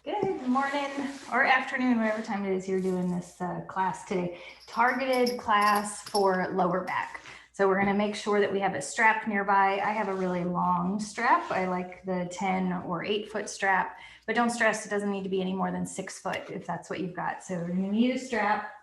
Good morning or afternoon, whatever time it is you're doing this class today. Targeted class for lower back. So we're gonna make sure that we have a strap nearby. I have a really long strap. I like the 10 or 8-foot strap, but don't stress, it doesn't need to be any more than 6 foot if that's what you've got. So you're gonna need a strap.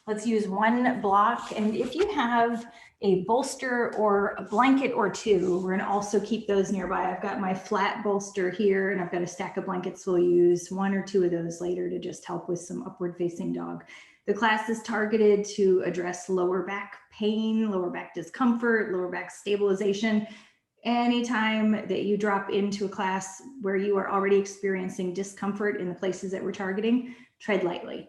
Let's use one block. And if you have a bolster or a blanket or two, we're gonna also keep those nearby. I've got my flat bolster here and I've got a stack of blankets. We'll use one or two of those later to just help with some upward facing dog. The class is targeted to address lower back pain, lower back discomfort, lower back stabilization. Anytime that you drop into a class where you are already experiencing discomfort in the places that we're targeting, tread lightly.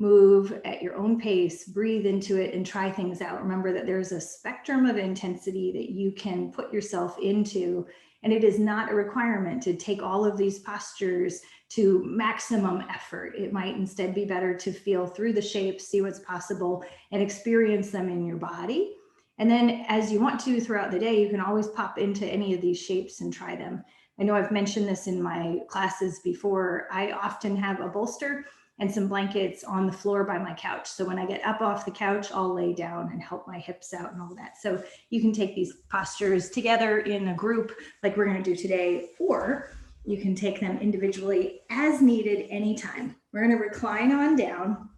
Move at your own pace, breathe into it, and try things out. Remember that there's a spectrum of intensity that you can put yourself into, and it is not a requirement to take all of these postures to maximum effort. It might instead be better to feel through the shapes, see what's possible, and experience them in your body. And then as you want to throughout the day, you can always pop into any of these shapes and try them. I know I've mentioned this in my classes before. I often have a bolster and some blankets on the floor by my couch. So when I get up off the couch, I'll lay down and help my hips out and all that. So you can take these postures together in a group like we're gonna do today, or you can take them individually as needed anytime. We're gonna recline on down.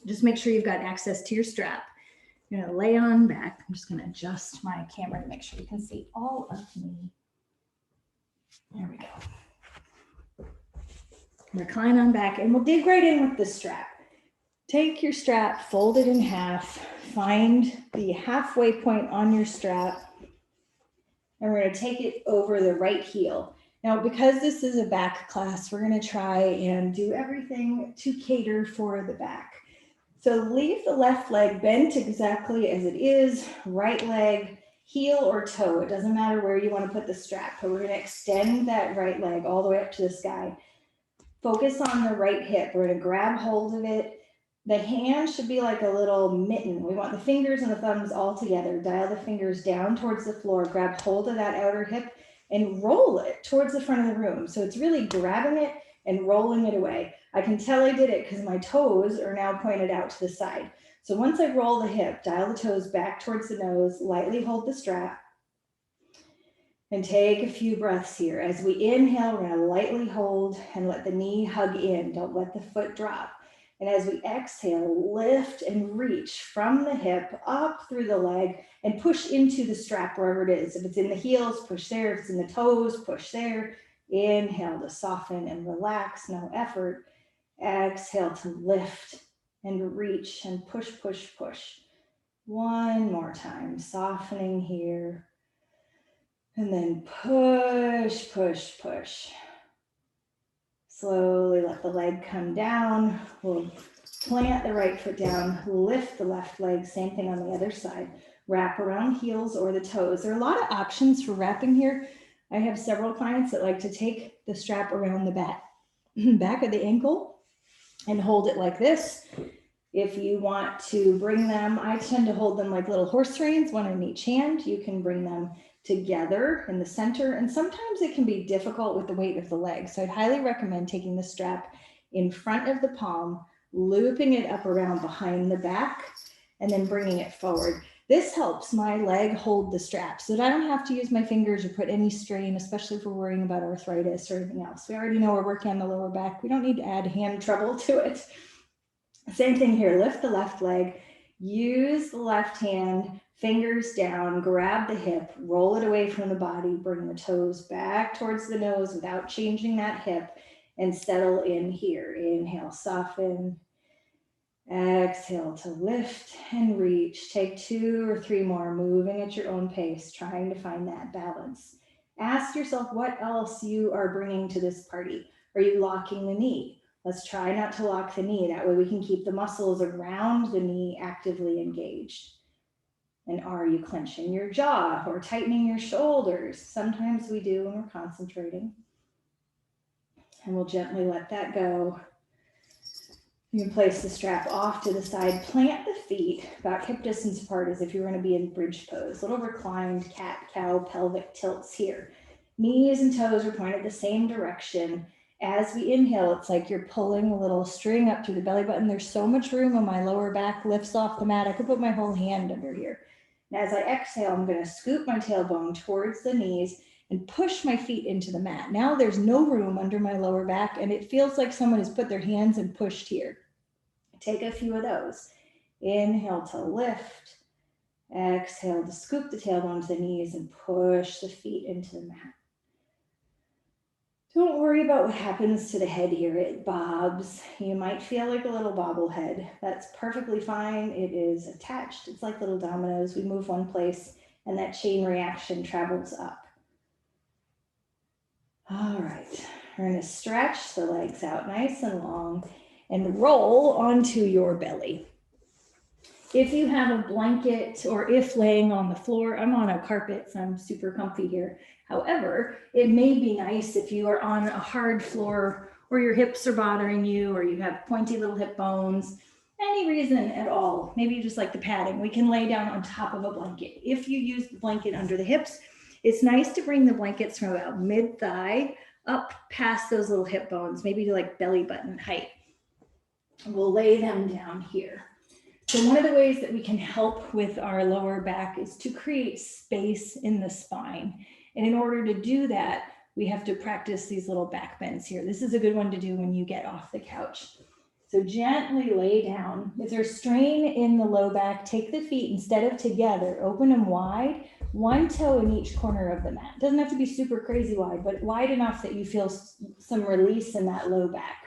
Just make sure you've got access to your strap. You're gonna lay on back. I'm just gonna adjust my camera to make sure you can see all of me. There we go. Recline on back, and we'll dig right in with the strap. Take your strap, fold it in half, find the halfway point on your strap, and we're going to take it over the right heel. Now, because this is a back class, we're going to try and do everything to cater for the back. So leave the left leg bent exactly as it is, right leg, heel or toe. It doesn't matter where you want to put the strap, but we're going to extend that right leg all the way up to the sky. Focus on the right hip. We're going to grab hold of it. The hand should be like a little mitten. We want the fingers and the thumbs all together. Dial the fingers down towards the floor. Grab hold of that outer hip and roll it towards the front of the room. So it's really grabbing it and rolling it away. I can tell I did it because my toes are now pointed out to the side. So once I roll the hip, dial the toes back towards the nose, lightly hold the strap, and take a few breaths here. As we inhale, we're going to lightly hold and let the knee hug in. Don't let the foot drop. And as we exhale, lift and reach from the hip up through the leg and push into the strap wherever it is. If it's in the heels, push there. If it's in the toes, push there. Inhale to soften and relax, no effort. Exhale to lift and reach and push, push, push. One more time, softening here. And then push, push, push. Slowly let the leg come down. We'll plant the right foot down, lift the left leg, same thing on the other side. Wrap around heels or the toes. There are a lot of options for wrapping here. I have several clients that like to take the strap around the back of the ankle and hold it like this. If you want to bring them, I tend to hold them like little horse reins, one in each hand. You can bring them together in the center, and sometimes it can be difficult with the weight of the leg. So I'd highly recommend taking the strap in front of the palm, looping it up around behind the back, and then bringing it forward. This helps my leg hold the strap so that I don't have to use my fingers or put any strain, especially if we're worrying about arthritis or anything else. We already know we're working on the lower back. We don't need to add hand trouble to it. Same thing here, lift the left leg, use the left hand, fingers down, grab the hip, roll it away from the body, bring the toes back towards the nose without changing that hip, and settle in here. Inhale, soften. Exhale to lift and reach. Take 2 or 3 more, moving at your own pace, trying to find that balance. Ask yourself what else you are bringing to this party. Are you locking the knee? Let's try not to lock the knee. That way we can keep the muscles around the knee actively engaged. And are you clenching your jaw or tightening your shoulders? Sometimes we do when we're concentrating. And we'll gently let that go. You can place the strap off to the side. Plant the feet about hip distance apart as if you're going to be in bridge pose. Little reclined cat-cow pelvic tilts here. Knees and toes are pointed the same direction. As we inhale, it's like you're pulling a little string up through the belly button. There's so much room on my lower back, lifts off the mat. I could put my whole hand under here. And as I exhale, I'm going to scoop my tailbone towards the knees and push my feet into the mat. Now there's no room under my lower back, and it feels like someone has put their hands and pushed here. Take a few of those. Inhale to lift. Exhale to scoop the tailbone to the knees and push the feet into the mat. Don't worry about what happens to the head here. It bobs. You might feel like a little bobblehead. That's perfectly fine. It is attached. It's like little dominoes. We move one place and that chain reaction travels up. All right. We're going to stretch the legs out nice and long and roll onto your belly. If you have a blanket or if laying on the floor, I'm on a carpet, so I'm super comfy here. However, it may be nice if you are on a hard floor or your hips are bothering you or you have pointy little hip bones, any reason at all, maybe you just like the padding, we can lay down on top of a blanket. If you use the blanket under the hips, it's nice to bring the blankets from about mid-thigh up past those little hip bones, maybe to like belly button height. We'll lay them down here. So one of the ways that we can help with our lower back is to create space in the spine. And in order to do that, we have to practice these little back bends here. This is a good one to do when you get off the couch. So gently lay down. If there's strain in the low back, take the feet instead of together, open them wide, one toe in each corner of the mat. It doesn't have to be super crazy wide, but wide enough that you feel some release in that low back.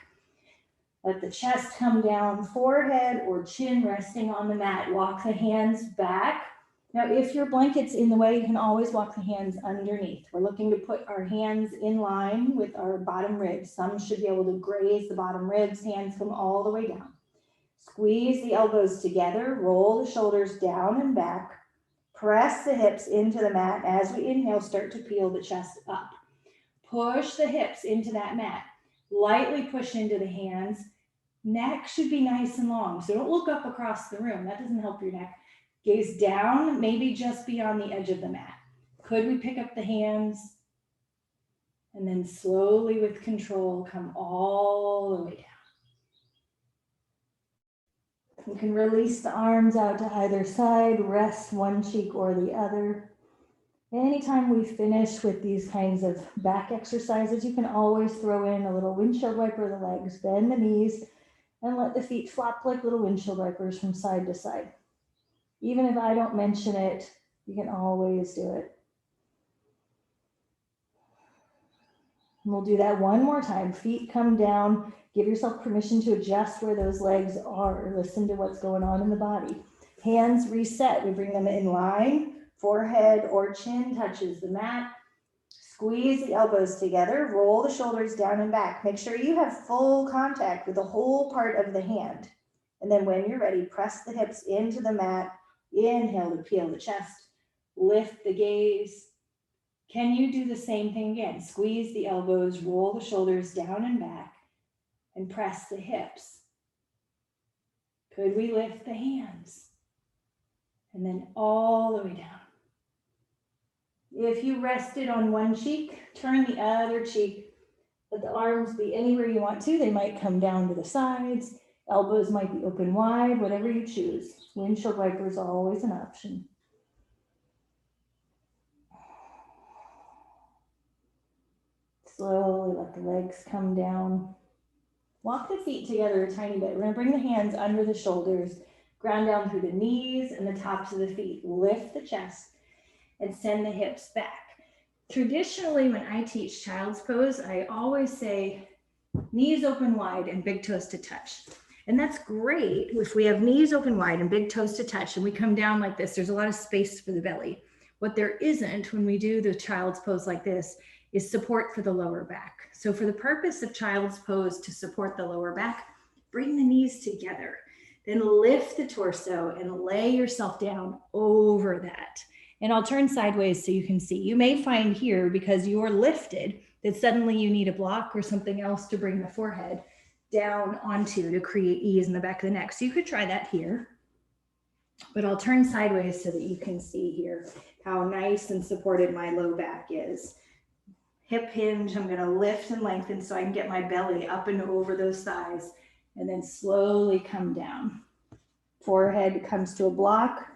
Let the chest come down, forehead or chin resting on the mat. Walk the hands back. Now, if your blanket's in the way, you can always walk the hands underneath. We're looking to put our hands in line with our bottom ribs. Some should be able to graze the bottom ribs. Hands come all the way down. Squeeze the elbows together. Roll the shoulders down and back. Press the hips into the mat. As we inhale, start to peel the chest up. Push the hips into that mat. Lightly push into the hands. Neck should be nice and long, so don't look up across the room. That doesn't help your neck. Gaze down, maybe just beyond the edge of the mat. Could we pick up the hands? And then slowly with control, come all the way down. You can release the arms out to either side, rest one cheek or the other. Anytime we finish with these kinds of back exercises, you can always throw in a little windshield wiper the legs, bend the knees, and let the feet flop like little windshield wipers from side to side. Even if I don't mention it, you can always do it. And we'll do that one more time. Feet come down. Give yourself permission to adjust where those legs are. Listen to what's going on in the body. Hands reset. We bring them in line. Forehead or chin touches the mat. Squeeze the elbows together. Roll the shoulders down and back. Make sure you have full contact with the whole part of the hand. And then when you're ready, press the hips into the mat. Inhale to peel the chest. Lift the gaze. Can you do the same thing again? Squeeze the elbows, roll the shoulders down and back, and press the hips. Could we lift the hands? And then all the way down. If you rested on one cheek, turn the other cheek. Let the arms be anywhere you want to. They might come down to the sides. Elbows might be open wide, whatever you choose. Windshield wiper is always an option. Slowly let the legs come down. Walk the feet together a tiny bit. We're going to bring the hands under the shoulders, ground down through the knees and the tops of the feet. Lift the chest and send the hips back. Traditionally, when I teach child's pose, I always say knees open wide and big toes to touch. And that's great if we have knees open wide and big toes to touch and we come down like this. There's a lot of space for the belly. What there isn't when we do the child's pose like this is support for the lower back. So for the purpose of child's pose to support the lower back, bring the knees together. Then lift the torso and lay yourself down over that. And I'll turn sideways so you can see. You may find here, because you're lifted, that suddenly you need a block or something else to bring the forehead down onto to create ease in the back of the neck. So you could try that here. But I'll turn sideways so that you can see here how nice and supported my low back is. hip hinge. I'm gonna lift and lengthen so I can get my belly up and over those thighs, and then slowly come down. Forehead comes to a block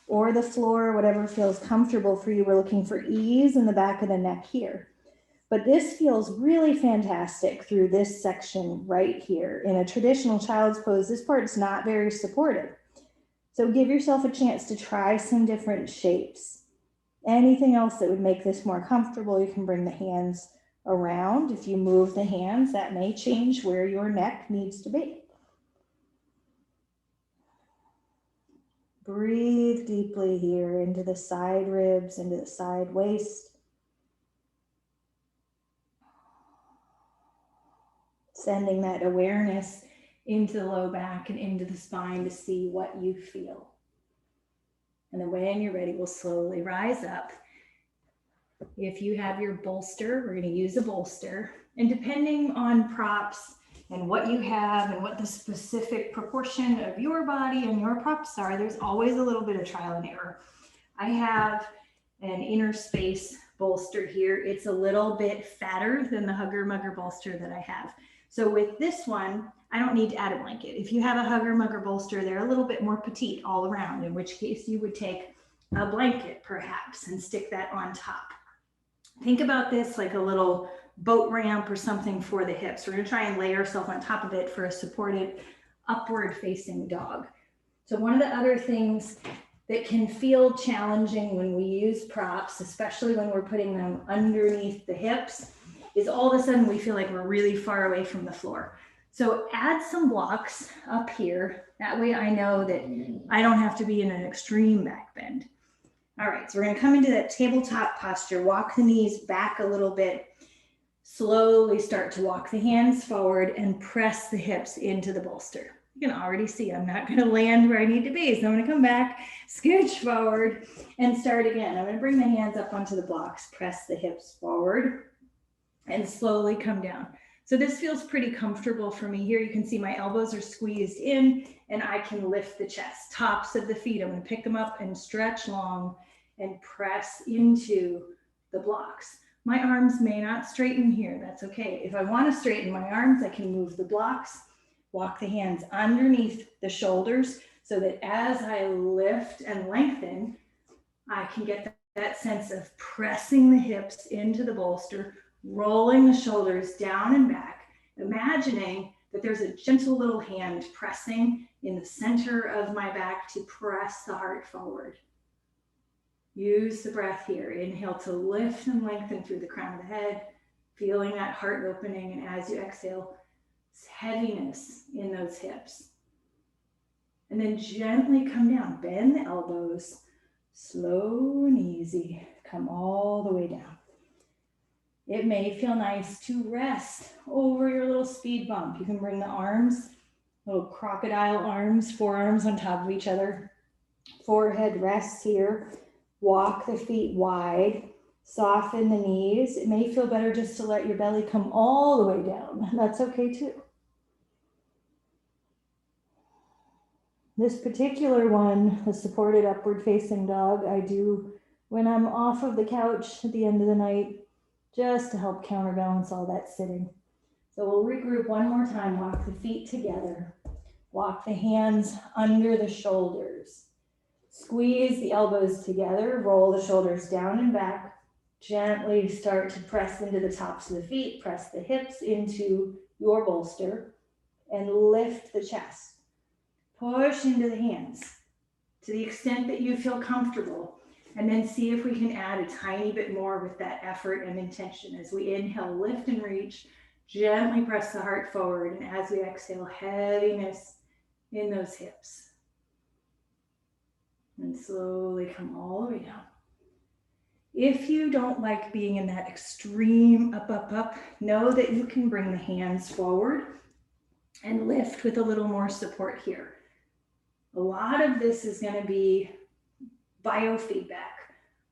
or the floor, whatever feels comfortable for you. We're looking for ease in the back of the neck here. But this feels really fantastic through this section right here. In a traditional child's pose, this part's not very supportive. So give yourself a chance to try some different shapes. Anything else that would make this more comfortable, you can bring the hands around. If you move the hands, that may change where your neck needs to be. Breathe deeply here into the side ribs, into the side waist. Sending that awareness into the low back and into the spine to see what you feel. And then when you're ready, we'll slowly rise up. If you have your bolster, we're going to use a bolster. And depending on props and what you have and what the specific proportion of your body and your props are, there's always a little bit of trial and error. I have an inner space bolster here. It's a little bit fatter than the Hugger Mugger bolster that I have. So with this one, I don't need to add a blanket. If you have a Hugger Mugger bolster, they're a little bit more petite all around, in which case you would take a blanket perhaps and stick that on top. Think about this like a little boat ramp or something for the hips. We're gonna try and lay ourselves on top of it for a supported upward facing dog. So one of the other things that can feel challenging when we use props, especially when we're putting them underneath the hips, is all of a sudden we feel like we're really far away from the floor. So add some blocks up here. That way I know that I don't have to be in an extreme back bend. All right, so we're gonna come into that tabletop posture, walk the knees back a little bit, slowly start to walk the hands forward and press the hips into the bolster. You can already see I'm not gonna land where I need to be. So I'm gonna come back, scooch forward and start again. I'm gonna bring the hands up onto the blocks, press the hips forward and slowly come down. So this feels pretty comfortable for me here. You can see my elbows are squeezed in and I can lift the chest, tops of the feet. I'm gonna pick them up and stretch long and press into the blocks. My arms may not straighten here, that's okay. If I wanna straighten my arms, I can move the blocks, walk the hands underneath the shoulders so that as I lift and lengthen, I can get that sense of pressing the hips into the bolster, rolling the shoulders down and back, imagining that there's a gentle little hand pressing in the center of my back to press the heart forward. Use the breath here. Inhale to lift and lengthen through the crown of the head, feeling that heart opening, and as you exhale, heaviness in those hips. And then gently come down, bend the elbows, slow and easy, come all the way down. It may feel nice to rest over your little speed bump. You can bring the arms, little crocodile arms, forearms on top of each other. Forehead rests here. Walk the feet wide. Soften the knees. It may feel better just to let your belly come all the way down. That's okay too. This particular one, the supported upward facing dog, I do when I'm off of the couch at the end of the night, just to help counterbalance all that sitting. So we'll regroup one more time. Walk the feet together. Walk the hands under the shoulders. Squeeze the elbows together. Roll the shoulders down and back. Gently start to press into the tops of the feet. Press the hips into your bolster and lift the chest. Push into the hands to the extent that you feel comfortable. And then see if we can add a tiny bit more with that effort and intention. As we inhale, lift and reach, gently press the heart forward. And as we exhale, heaviness in those hips. And slowly come all the way down. If you don't like being in that extreme up, up, up, know that you can bring the hands forward and lift with a little more support here. A lot of this is going to be biofeedback,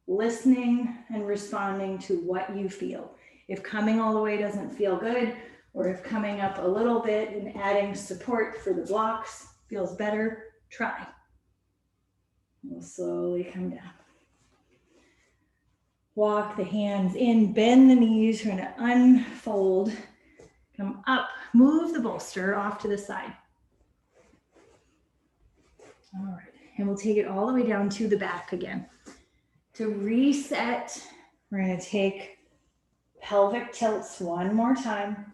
listening and responding to what you feel. If coming all the way doesn't feel good, or if coming up a little bit and adding support for the blocks feels better, try. We'll slowly come down. Walk the hands in, bend the knees. We're gonna unfold, come up, move the bolster off to the side. All right, and we'll take it all the way down to the back again. To reset, we're gonna take pelvic tilts one more time.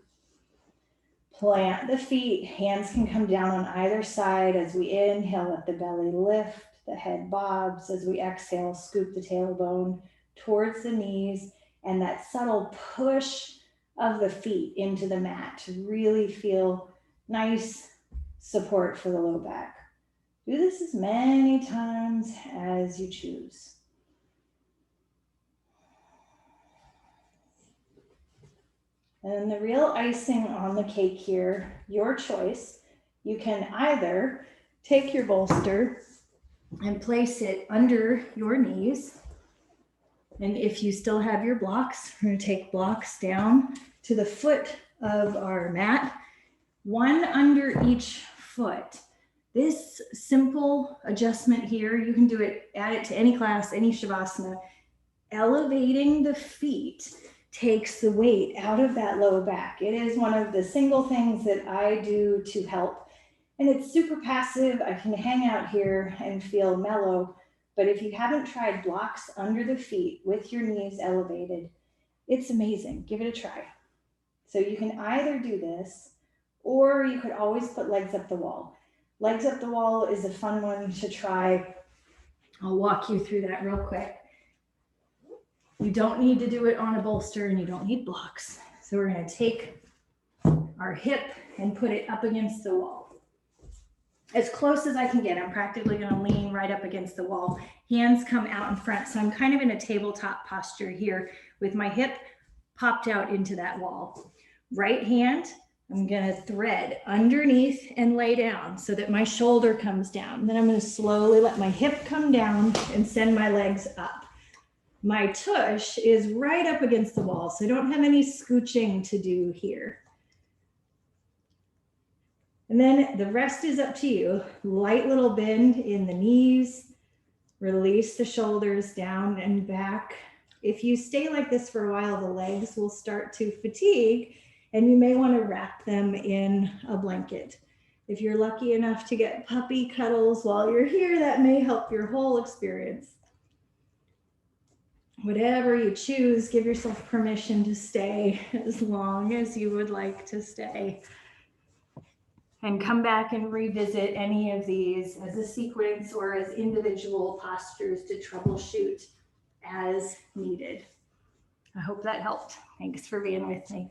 Plant the feet, hands can come down on either side. As we inhale, let the belly lift, the head bobs. As we exhale, scoop the tailbone towards the knees, and that subtle push of the feet into the mat to really feel nice support for the low back. Do this as many times as you choose. And the real icing on the cake here, your choice. You can either take your bolster and place it under your knees. And if you still have your blocks, we're going to take blocks down to the foot of our mat, one under each foot. This simple adjustment here, you can do it, add it to any class, any Shavasana. Elevating the feet takes the weight out of that low back. It is one of the single things that I do to help. And it's super passive. I can hang out here and feel mellow. But if you haven't tried blocks under the feet with your knees elevated, it's amazing. Give it a try. So you can either do this, or you could always put legs up the wall. Legs up the wall is a fun one to try. I'll walk you through that real quick. You don't need to do it on a bolster and you don't need blocks. So we're going to take our hip and put it up against the wall. As close as I can get. I'm practically going to lean right up against the wall. Hands come out in front. So I'm kind of in a tabletop posture here with my hip popped out into that wall. Right hand, I'm going to thread underneath and lay down so that my shoulder comes down. Then I'm going to slowly let my hip come down and send my legs up. My tush is right up against the wall, so I don't have any scooching to do here. And then the rest is up to you. Light little bend in the knees, release the shoulders down and back. If you stay like this for a while, the legs will start to fatigue and you may want to wrap them in a blanket. If you're lucky enough to get puppy cuddles while you're here, that may help your whole experience. Whatever you choose, give yourself permission to stay as long as you would like to stay. And come back and revisit any of these as a sequence or as individual postures to troubleshoot as needed. I hope that helped. Thanks for being with me.